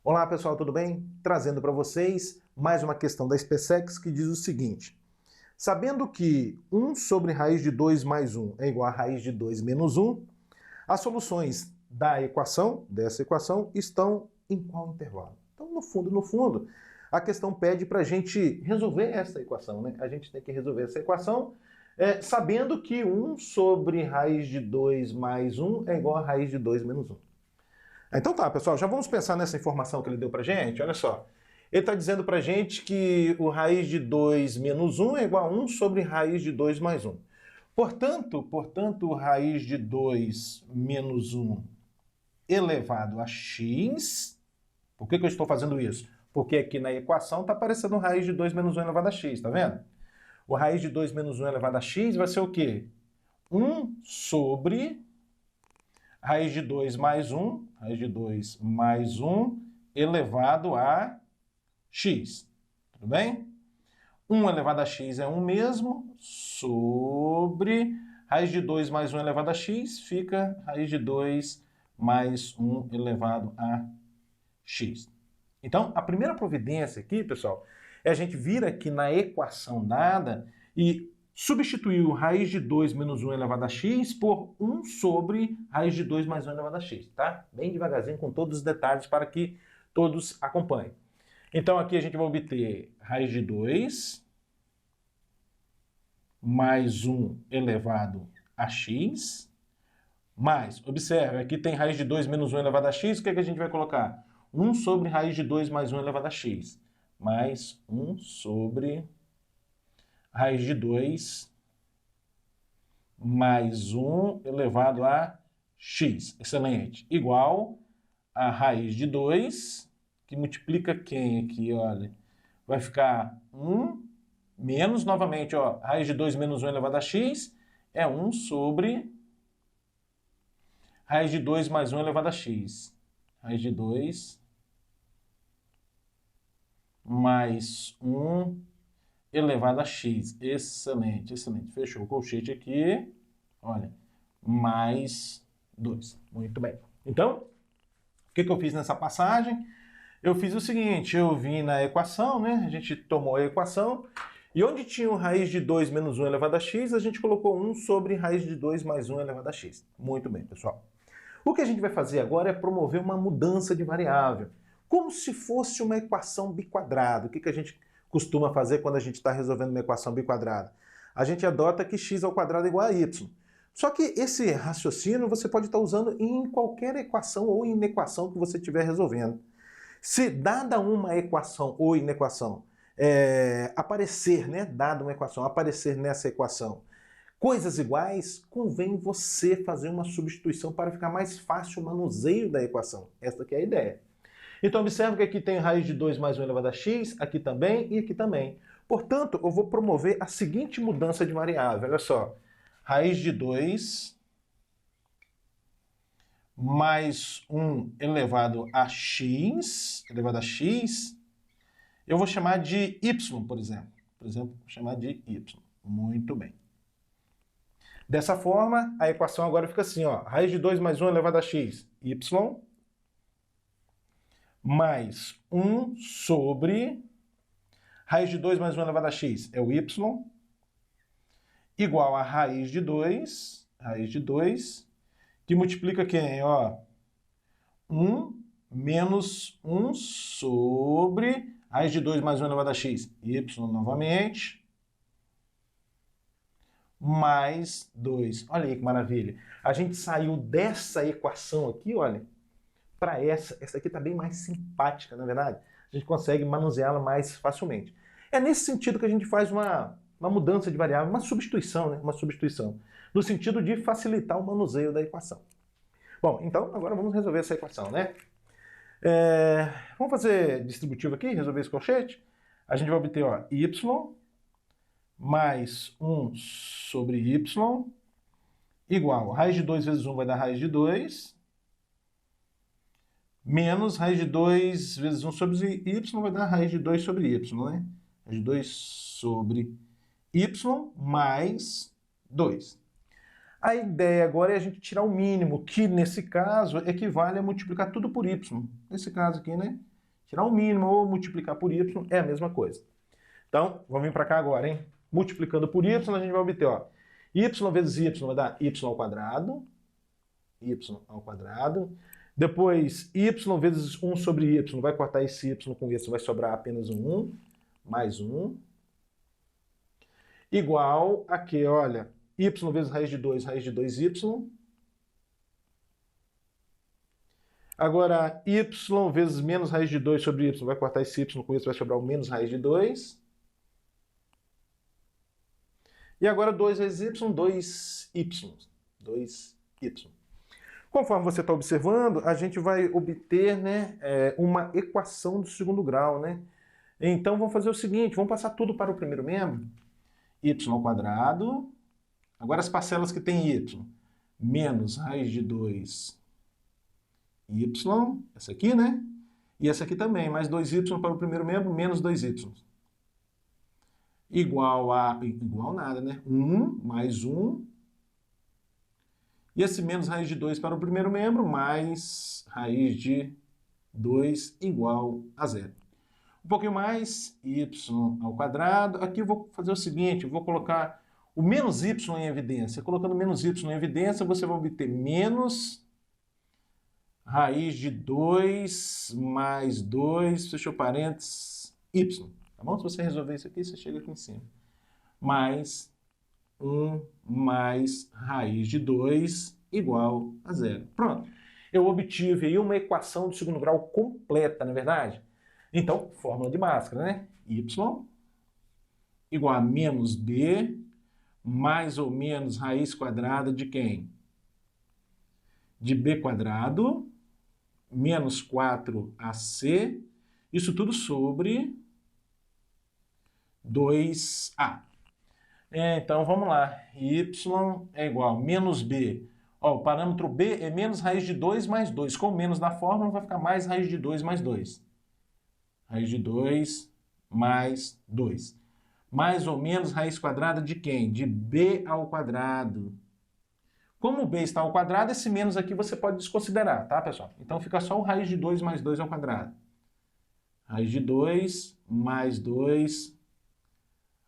Olá pessoal, tudo bem? Trazendo para vocês mais uma questão da SpaceX que diz o seguinte: sabendo que 1 sobre raiz de 2 mais 1 é igual a raiz de 2 menos 1, as soluções dessa equação, estão em qual intervalo? Então, no fundo, a questão pede para a gente resolver essa equação, né? A gente tem que resolver essa equação sabendo que 1 sobre raiz de 2 mais 1 é igual a raiz de 2 menos 1. Então tá, pessoal, já vamos pensar nessa informação que ele deu pra gente? Olha só. Ele está dizendo pra gente que o raiz de 2 menos 1 é igual a 1 sobre raiz de 2 mais 1. Portanto, raiz de 2 menos 1 elevado a x. Por que eu estou fazendo isso? Porque aqui na equação está aparecendo raiz de 2 menos 1 elevado a x, tá vendo? O raiz de 2 menos 1 elevado a x vai ser o quê? 1 sobre raiz de 2 mais 1, raiz de 2 mais 1 elevado a x. Tudo bem? 1 elevado a x é 1 mesmo, sobre raiz de 2 mais 1 elevado a x, fica raiz de 2 mais 1 elevado a x. Então, a primeira providência aqui, pessoal, é a gente vir aqui na equação dada e substituir o raiz de 2 menos 1 elevado a x por 1 sobre raiz de 2 mais 1 elevado a x, tá? Bem devagarzinho, com todos os detalhes para que todos acompanhem. Então, aqui a gente vai obter raiz de 2 mais 1 elevado a x, mais, observe, aqui tem raiz de 2 menos 1 elevado a x, o que é que a gente vai colocar? 1 sobre raiz de 2 mais 1 elevado a x, mais 1 sobre raiz de 2 mais 1 elevado a x. Excelente. Igual a raiz de 2, que multiplica quem aqui, olha? Vai ficar 1 menos, novamente, ó, raiz de 2 menos 1 elevado a x é 1 sobre raiz de 2 mais 1 elevado a x. Raiz de 2 mais 1 elevado a x. Excelente, excelente. Fechou o colchete aqui. Olha, mais 2. Muito bem. Então, o que eu fiz nessa passagem? Eu fiz o seguinte, eu vim na equação, né? A gente tomou a equação, e onde tinha o raiz de 2 menos 1 elevado a x, a gente colocou 1 sobre raiz de 2 mais 1 elevado a x. Muito bem, pessoal. O que a gente vai fazer agora é promover uma mudança de variável, como se fosse uma equação biquadrada. O que a gente costuma fazer quando a gente está resolvendo uma equação biquadrada? A gente adota que x ao quadrado é igual a y. Só que esse raciocínio você pode estar usando em qualquer equação ou inequação que você estiver resolvendo. Se dada uma equação ou inequação aparecer, né, dada uma equação, aparecer nessa equação coisas iguais, convém você fazer uma substituição para ficar mais fácil o manuseio da equação. Esta que é a ideia. Então observe que aqui tem raiz de 2 mais 1 elevado a x, aqui também e aqui também. Portanto, eu vou promover a seguinte mudança de variável. Olha só, raiz de 2 mais 1 elevado a x, eu vou chamar de y, por exemplo. Vou chamar de y. Muito bem. Dessa forma, a equação agora fica assim, ó, raiz de 2 mais 1 elevado a x, y, mais 1 sobre raiz de 2 mais 1 elevado a x, é o y, igual a raiz de 2, que multiplica quem? Ó, 1 menos 1 sobre raiz de 2 mais 1 elevado a x, y novamente, mais 2. Olha aí que maravilha. A gente saiu dessa equação aqui, olha, para essa. Essa aqui está bem mais simpática, na verdade. A gente consegue manuseá-la mais facilmente. É nesse sentido que a gente faz uma mudança de variável, uma substituição, né? Uma substituição. No sentido de facilitar o manuseio da equação. Bom, então agora vamos resolver essa equação, né? Vamos fazer distributivo aqui, resolver esse colchete. A gente vai obter, ó, y mais 1 sobre y igual a raiz de 2 vezes 1 vai dar raiz de 2, menos raiz de 2 vezes 1 sobre y vai dar raiz de 2 sobre y, né? Raiz de 2 sobre y mais 2. A ideia agora é a gente tirar o mínimo, que nesse caso equivale a multiplicar tudo por y. Nesse caso aqui, né? tirar o mínimo ou multiplicar por y é a mesma coisa. Então, vamos vir para cá agora, hein? Multiplicando por y, a gente vai obter, ó, y vezes y vai dar y ao quadrado. Depois, y vezes 1 sobre y, vai cortar esse y com isso, vai sobrar apenas um 1, mais 1. Igual aqui, olha, y vezes raiz de 2y. Agora, y vezes menos raiz de 2 sobre y, vai cortar esse y com isso, vai sobrar o menos raiz de 2. E agora 2 vezes y, 2y. Conforme você está observando, a gente vai obter, né, uma equação do segundo grau, né? Então vamos fazer o seguinte, vamos passar tudo para o primeiro membro. Y ao quadrado. Agora as parcelas que tem y. Menos raiz de 2y. Essa aqui, né? E essa aqui também, mais 2y para o primeiro membro, menos 2y. Igual nada, né? 1 mais 1. E esse menos raiz de 2 para o primeiro membro, mais raiz de 2 igual a 0. Um pouquinho mais, y ao quadrado. Aqui eu vou fazer o seguinte, eu vou colocar o menos y em evidência. Colocando menos y em evidência, você vai obter menos raiz de 2 mais 2, fechou parênteses, y. Tá bom? Se você resolver isso aqui, você chega aqui em cima. Mais 1 mais raiz de 2 igual a 0. Pronto. Eu obtive aí uma equação de segundo grau completa, não é verdade? Então, fórmula de Bhaskara, né? Y igual a menos b mais ou menos raiz quadrada de quem? De b quadrado menos 4ac, isso tudo sobre 2a. Então, vamos lá. Y é igual a menos b. Ó, o parâmetro b é menos raiz de 2 mais 2. Com menos na fórmula, vai ficar mais raiz de 2 mais 2. Raiz de 2 mais 2. Mais ou menos raiz quadrada de quem? De b ao quadrado. Como o b está ao quadrado, esse menos aqui você pode desconsiderar, tá, pessoal? Então, fica só o raiz de 2 mais 2 ao quadrado. Raiz de 2 mais 2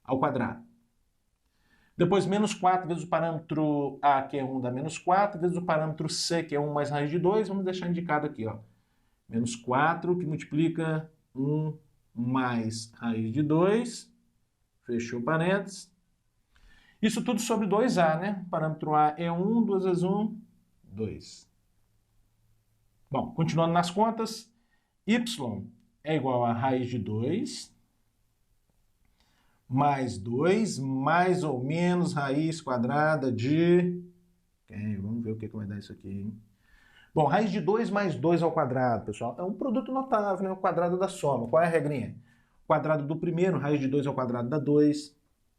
ao quadrado. Depois, menos 4 vezes o parâmetro a, que é 1, dá menos 4, vezes o parâmetro c, que é 1 mais raiz de 2, vamos deixar indicado aqui, ó. Menos 4, que multiplica 1 mais raiz de 2, fechou parênteses. Isso tudo sobre 2a, né? O parâmetro a é 1, 2 vezes 1, 2. Bom, continuando nas contas, y é igual a raiz de 2 mais 2, mais ou menos raiz quadrada de... vamos ver o que vai dar isso aqui, hein? Bom, raiz de 2 mais 2 ao quadrado, pessoal, é um produto notável, né? O quadrado da soma. Qual é a regrinha? O quadrado do primeiro, raiz de 2 ao quadrado dá 2,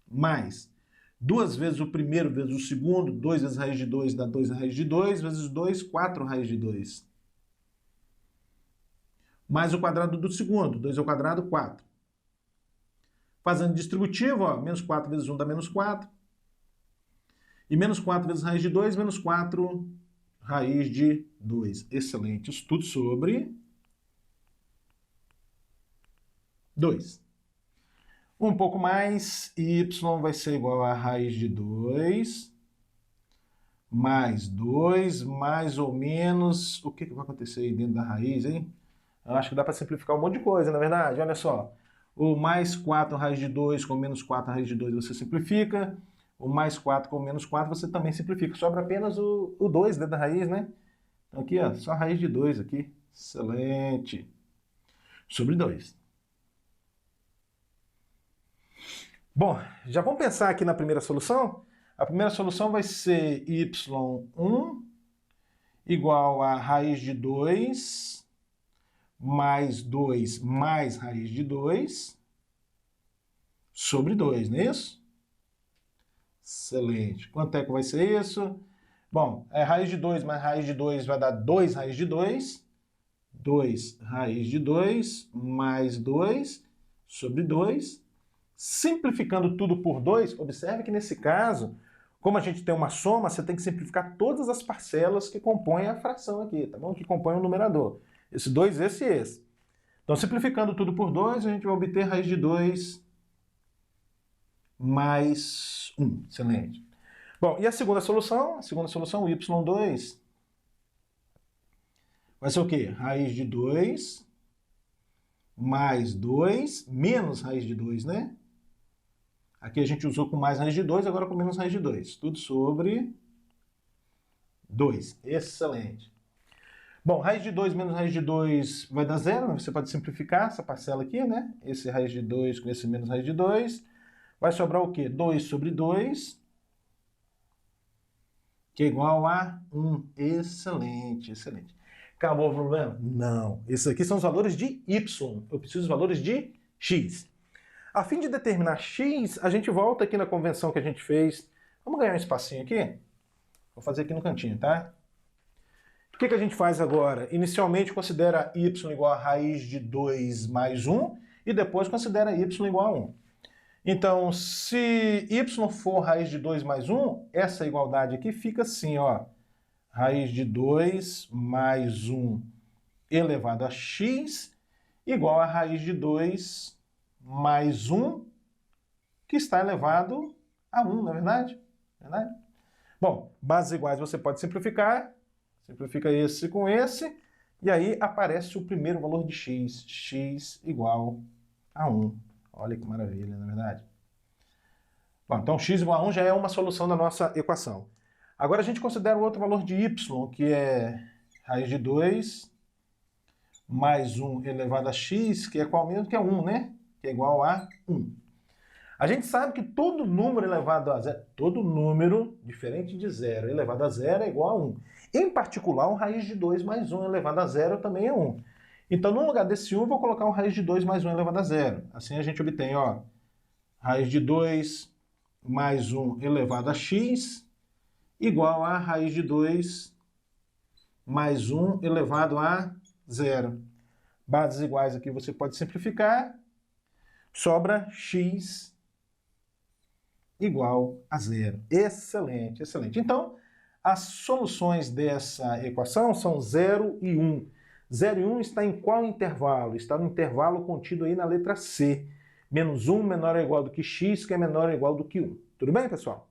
mais 2 vezes o primeiro vezes o segundo, 2 vezes raiz de 2 dá 2 raiz de 2, vezes 2, 4 raiz de 2. Mais o quadrado do segundo, 2 ao quadrado, 4. Fazendo distributivo, ó, menos 4 vezes 1 dá menos 4. E menos 4 vezes raiz de 2, menos 4 raiz de 2. Excelente. Isso tudo sobre 2. Um pouco mais, y vai ser igual a raiz de 2, mais 2, mais ou menos... O que vai acontecer aí dentro da raiz, hein? Eu acho que dá para simplificar um monte de coisa, na verdade. Olha só. O mais 4 raiz de 2 com menos 4 raiz de 2 você simplifica. O mais 4 com menos 4 você também simplifica. Sobra apenas o 2 dentro da raiz, né? Então aqui, ó, só raiz de 2 aqui. Excelente. Sobre 2. Bom, já vamos pensar aqui na primeira solução? A primeira solução vai ser y1 igual a raiz de 2 mais 2 mais raiz de 2 sobre 2, não é isso? Excelente. Quanto é que vai ser isso? Bom, raiz de 2 mais raiz de 2 vai dar 2 raiz de 2. 2 raiz de 2 mais 2 sobre 2. Simplificando tudo por 2, observe que nesse caso, como a gente tem uma soma, você tem que simplificar todas as parcelas que compõem a fração aqui, tá bom? Que compõem o numerador. Esse 2, esse e esse. Então, simplificando tudo por 2, a gente vai obter raiz de 2 mais 1. Excelente. Bom, e a segunda solução? A segunda solução, y2, vai ser o quê? Raiz de 2 mais 2 menos raiz de 2, né? Aqui a gente usou com mais raiz de 2, agora com menos raiz de 2. Tudo sobre 2. Excelente. Bom, raiz de 2 menos raiz de 2 vai dar 0, né? Você pode simplificar essa parcela aqui, né? Esse raiz de 2 com esse menos raiz de 2. Vai sobrar o quê? 2 sobre 2, que é igual a 1. Excelente, excelente. Acabou o problema? Não. Esses aqui são os valores de y. Eu preciso dos valores de x. A fim de determinar x, a gente volta aqui na convenção que a gente fez. Vamos ganhar um espacinho aqui? Vou fazer aqui no cantinho, tá? O que a gente faz agora? Inicialmente considera y igual a raiz de 2 mais 1 e depois considera y igual a 1. Então, se y for raiz de 2 mais 1, essa igualdade aqui fica assim, ó. Raiz de 2 mais 1 elevado a x igual a raiz de 2 mais 1, que está elevado a 1, não é verdade? Verdade? Bom, bases iguais você pode simplificar. Simplifica esse com esse, e aí aparece o primeiro valor de x. X igual a 1. Olha que maravilha, não é verdade? Bom, então x igual a 1 já é uma solução da nossa equação. Agora a gente considera o outro valor de y, que é raiz de 2 mais 1 elevado a x, que é qual mesmo? Que é 1, né? Que é igual a 1. A gente sabe que todo número elevado a 0, todo número diferente de 0 elevado a 0 é igual a 1. Em particular, um raiz de 2 mais 1 elevado a 0 também é 1. Então, no lugar desse 1, eu vou colocar um raiz de 2 mais 1 elevado a 0. Assim a gente obtém, ó, raiz de 2 mais 1 elevado a x igual a raiz de 2 mais 1 elevado a 0. Bases iguais aqui você pode simplificar. Sobra x igual a 0. Excelente, excelente. Então, as soluções dessa equação são 0 e 1. 0 e 1 está em qual intervalo? Está no intervalo contido aí na letra C. Menos 1 menor ou igual do que x, que é menor ou igual do que 1. Tudo bem, pessoal?